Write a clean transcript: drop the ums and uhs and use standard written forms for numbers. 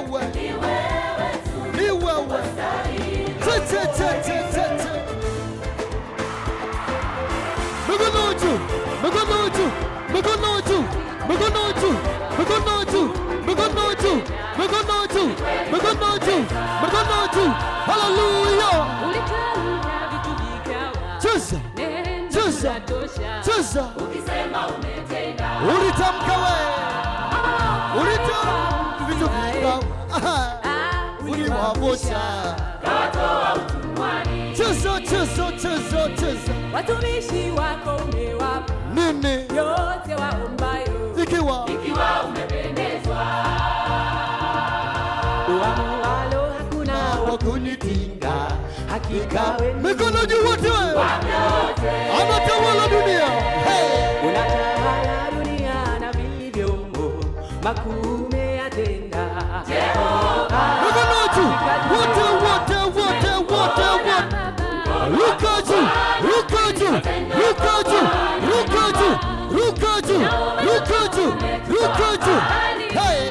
wewe, ni wewe. Mikono juu, mikono juu, mikono juu, mikono juu, mikono juu, mikono juu, mikono juu, mikono juu, mikono juu. Haleluya. Cheza, cheza, cheza. Ukisema umetenda, Ulitamka wewe, ulitamka vitu vingi, uliwavusha kawatoa utumwani. cheza, cheza, cheza, cheza. Watumishi wako umewapa Nini yote waombayo, ikiwa umependezwa, uamualo hakuna wakunitinga. hakika wewe Mikono juu wote wewe, anatawala dunia. Hey, unatawala dunia na vilivyomo, makuu umeyatenda. mikono juu wote, wote, wote, wote, wote. Ruka juu, ruka juu, ruka juu, ruka juu, ruka juu, ruka juu, ruka juu. Hey,